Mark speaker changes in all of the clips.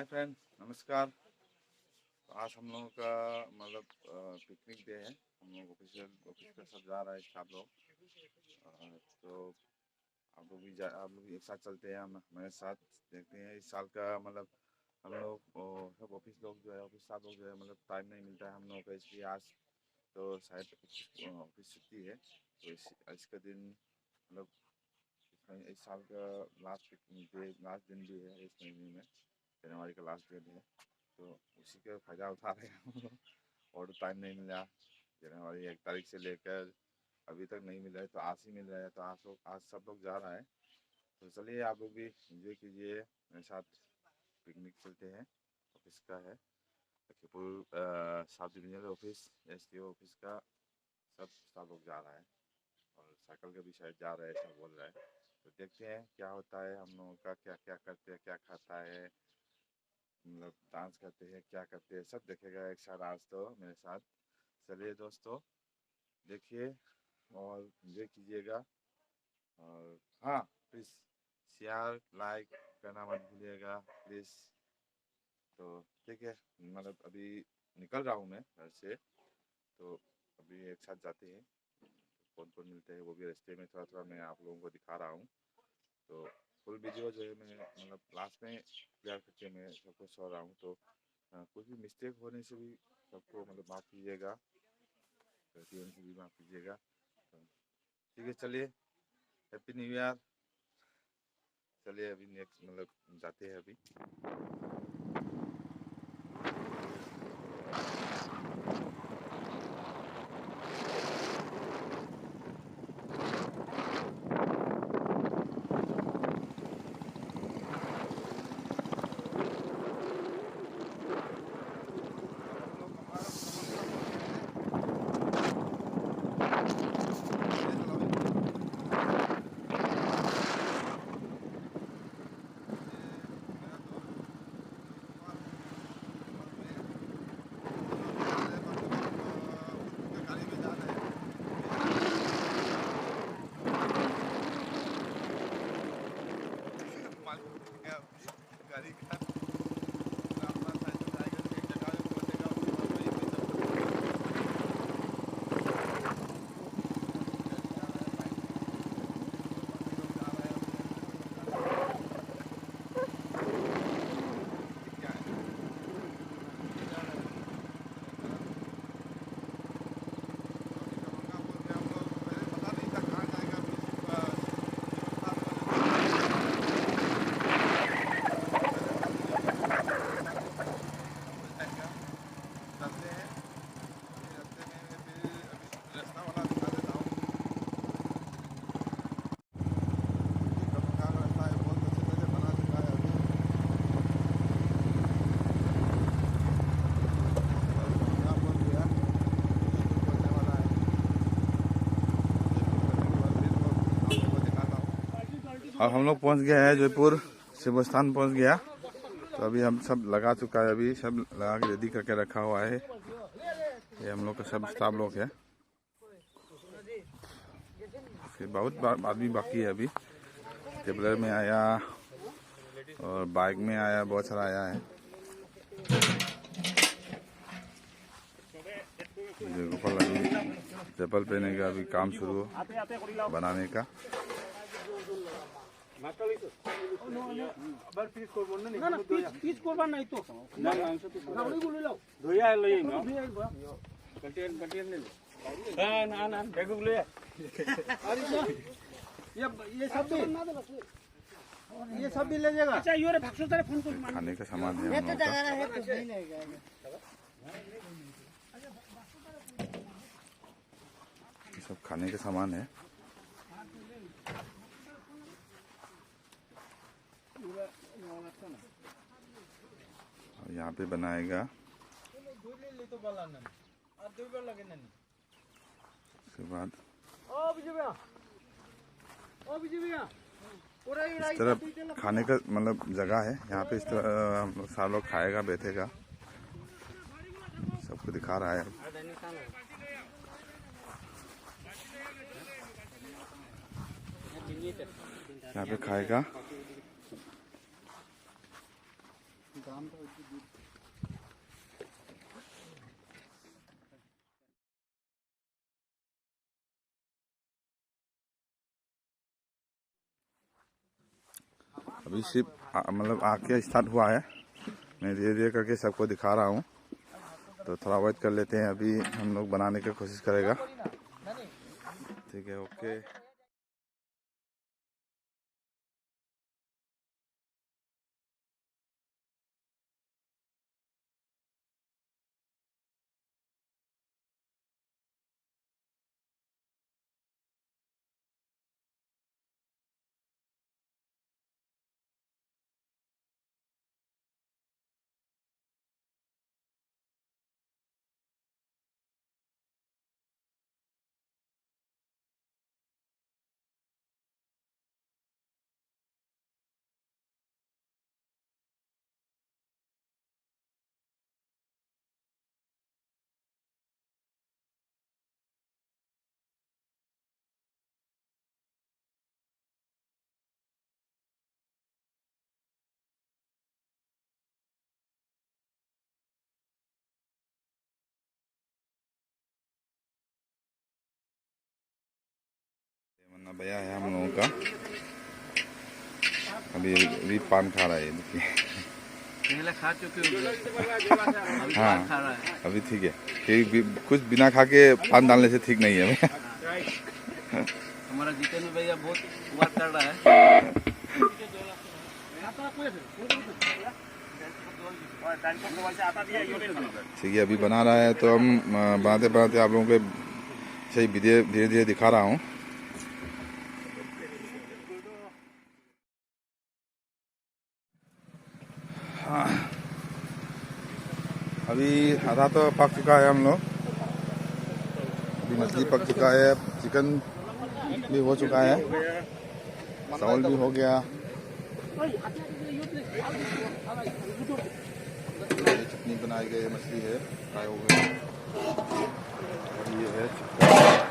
Speaker 1: Hi friend, नमस्कार। तो आज हम लोगों का मतलब पिकनिक डे है। हम लोग ऑफिस पे सब जा रहा है सब लोग। तो आप लोग एक साथ चलते हैं, हम हमारे साथ देखते हैं इस साल का मतलब हम लोग सब ऑफिस लोग जो है ऑफिस स्टाफ लोग जो है मतलब टाइम नहीं मिलता है हम लोगों को, इसलिए आज तो शायद ऑफिस छुट्टी है। तो इसका दिन मतलब इस साल का लास्ट पिकनिक डे, लास्ट दिन भी है इस महीने में। जनवरी का लास्ट दिन है, तो उसी का फ़ायदा उठा रहे हैं हम लोग। और टाइम नहीं मिला, जनवरी 1 तारीख से लेकर अभी तक नहीं मिला है, तो आज ही मिल रहा है। तो आज सब लोग जा रहा है। तो चलिए आप लोग भी एंजॉय कीजिए मेरे साथ। पिकनिक चलते हैं, ऑफिस का है Lakhimpur sub divisional office, SDO office का सब लोग जा रहा है। और साइकिल का भी शायद जा रहा है ऐसा बोल रहा है। तो देखते हैं क्या होता है, हम लोगों का क्या क्या करते हैं, क्या खाता है, मतलब डांस करते हैं, क्या करते हैं, सब देखेगा एक साथ आज तो मेरे साथ। चलिए दोस्तों, देखिए और एंजॉय कीजिएगा। और हाँ, प्लीज़ शेयर लाइक करना मत भूलिएगा प्लीज़। तो ठीक है, मतलब अभी निकल रहा हूँ मैं घर से, तो अभी एक साथ जाते हैं। कौन कौन मिलते हैं वो भी रास्ते में थोड़ा थोड़ा मैं आप लोगों को दिखा रहा हूँ। तो फुल वीडियो जो है मैं मतलब लास्ट में क्लियर करके मैं सबको सो रहा हूँ। तो कुछ भी मिस्टेक होने से भी सबको मतलब माफ़ कीजिएगा, गलती होने से भी माफ़ कीजिएगा। तो ठीक है, चलिए, हैप्पी न्यू ईयर। चलिए अभी नेक्स्ट मतलब जाते हैं अभी। गाड़ी का अपना साइकिल जाएगा, एक जगह पे पहुंचेगा, उसके बाद वहीं पे सब कुछ जा रहा है। क्या है दरभंगा बोल के हम लोग पहले पता नहीं था कहाँ जाएगा। चलते हैं रास्ते में, फिर अभी रास्ता वाला दिखा देता हूँ। दरभंगा का रास्ता है, बहुत अच्छे से बना चुका है अभी। दरभंगा पहुँच गया, पहुँचने वाला है। आपको दिखाता हूँ। अब हम लोग पहुँच गए हैं जयपुर, शिव स्थान पहुँच गया। तो अभी हम सब लगा चुका है, अभी सब लगा के रेडी करके रखा हुआ है। ये हम लोग का सब स्टाफ लोग है। फिर बहुत आदमी बाकी है अभी। ट्रेवलर में आया और बाइक में आया, बहुत सारा आया है। गोपाल अभी चप्पल पहने का अभी काम शुरू बनाने का।
Speaker 2: ये सब भी ले जाएगा। अच्छा ये भागसो तेरे फोन कर
Speaker 1: खाने का सामान है हम लोग का। सब खाने का सामान है। और यहाँ पे बनाएगा। उसके बाद इस तरफ खाने का मतलब जगह है, यहाँ पे इस तरह सारे लोग खाएगा, बैठेगा, सबको दिखा रहा है। यहाँ पे खाएगा। अभी सिर्फ मतलब आके स्टार्ट हुआ है। मैं धीरे धीरे करके सबको दिखा रहा हूँ, तो थोड़ा वेट कर लेते हैं। अभी हम लोग बनाने की कोशिश करेगा। ठीक है, ओके। मन्ना भैया है हम लोगों का। अभी पान खा रहा है, देखिए।
Speaker 3: पहले खा चुके हो, अभी
Speaker 1: हाँ,
Speaker 3: पान खा रहा है।
Speaker 1: अभी ठीक है। कुछ बिना खा के पान डालने से ठीक नहीं है भैया।
Speaker 3: हमारा जितेंद्र भैया बहुत वर्क कर रहा है।
Speaker 1: ठीक है, अभी बना रहा है, तो हम बनाते बनाते आप लोगों को सही धीरे धीरे दिखा रहा हूँ। हाँ, अभी आधा तो पक चुका है हम लोग। अभी मछली पक चुका है, चिकन भी हो चुका है, चावल भी हो गया। ये चटनी बनाई गई, मछली है, फ्राई हो गया। और ये है चिकन।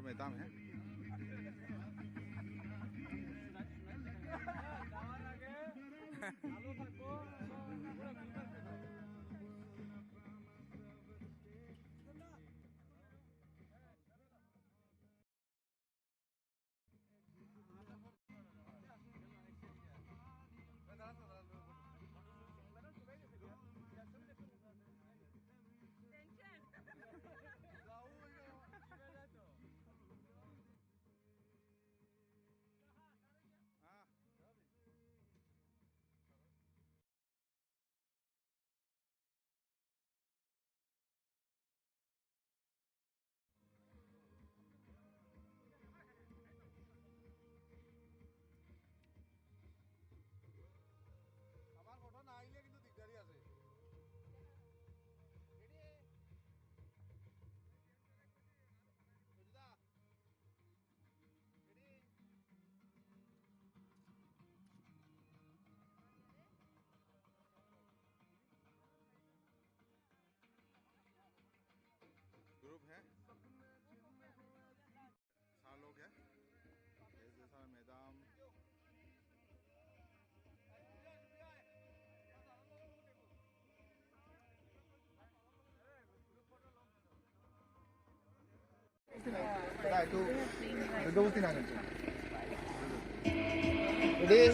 Speaker 1: और मैदान है। ग्रुप है, 4 लोग हैं। ऐसे सारा मैदान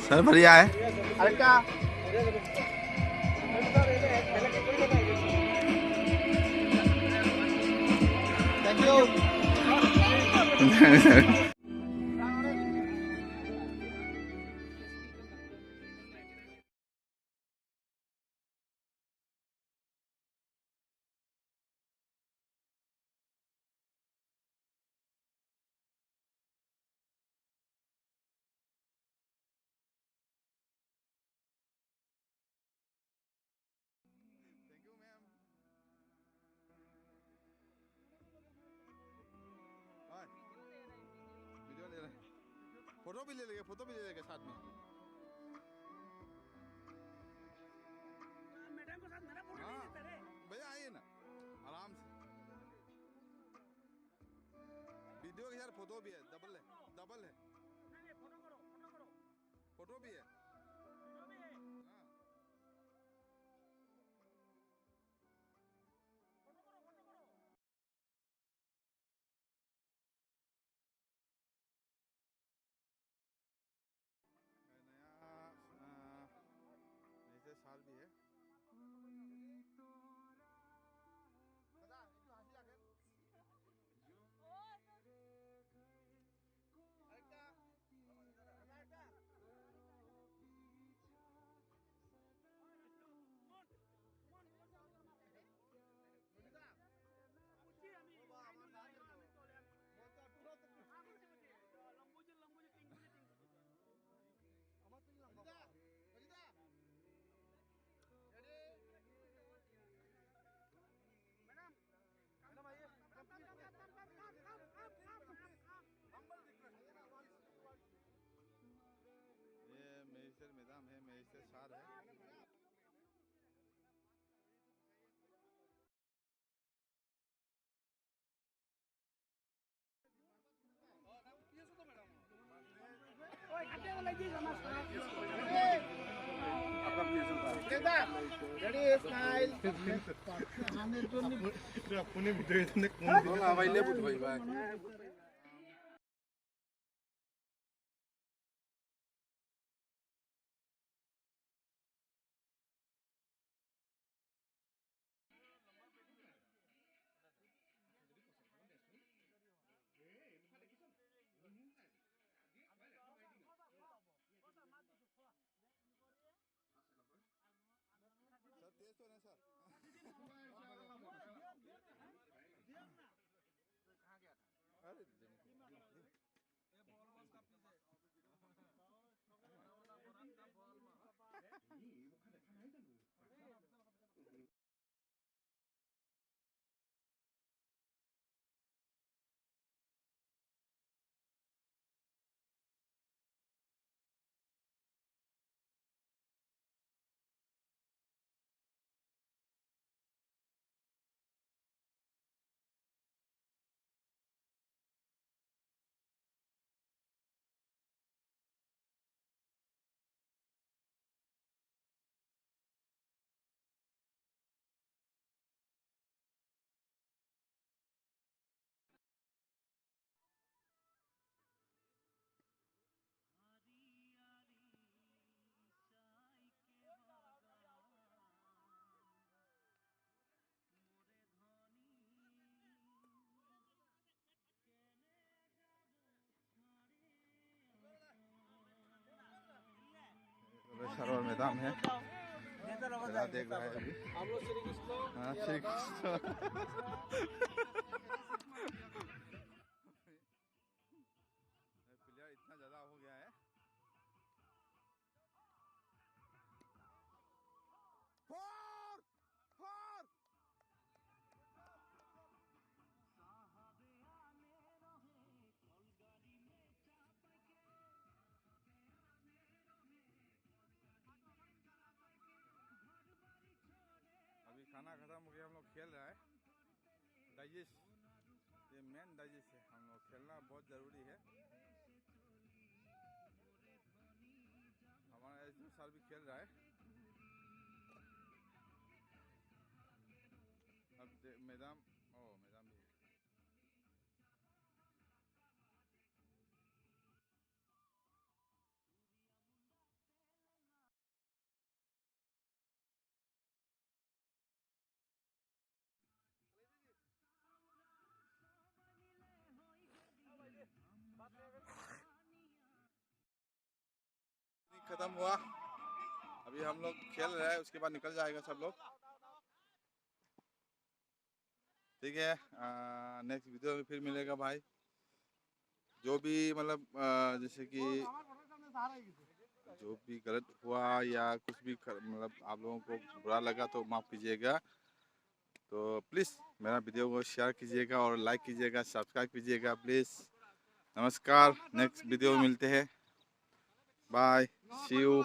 Speaker 1: सर बढ़िया है। Thank you. वीडियो ले रहे हैं, फोटो भी ले लेंगे, फोटो भी ले लेंगे साथ में।
Speaker 2: मैडम को साथ मेरा फोटो नहीं देता रे।
Speaker 1: भैया आइए ना आराम से। वीडियो के यार फोटो भी है, डबल है, डबल है।
Speaker 2: नहीं फोटो करो, फोटो करो।
Speaker 1: फोटो भी है।
Speaker 2: वीडियो भी है।
Speaker 1: हाँ।
Speaker 2: फोटो करो, फोटो करो।
Speaker 1: नया जैसे साल भी है। ये मेजर मैदान है, मेजर सार है। सर तेज तो नहीं सर। अरे मैदान है, मेला देख रहा है अभी। हाँ श्री कृष्ण। प्लेयर इतना ज्यादा हो गया है। फोर फोर अभी खाना खत्म हो गया, हम लोग खेल रहा है डाइजेस्ट। ये मेन डाइजेस्ट है, हम लोग खेलना बहुत ज़रूरी है। हमारा एस साल भी खेल रहा है। अब मैदान मैदान भी खत्म हुआ। अभी हम लोग खेल रहे हैं, उसके बाद निकल जाएगा सब लोग। ठीक है, नेक्स्ट वीडियो में फिर मिलेगा भाई। जो भी मतलब जैसे कि जो भी गलत हुआ या कुछ भी मतलब आप लोगों को बुरा लगा तो माफ़ कीजिएगा। तो प्लीज़ मेरा वीडियो को शेयर कीजिएगा और लाइक कीजिएगा, सब्सक्राइब कीजिएगा प्लीज़। नमस्कार, नेक्स्ट वीडियो में मिलते हैं। Bye, see you.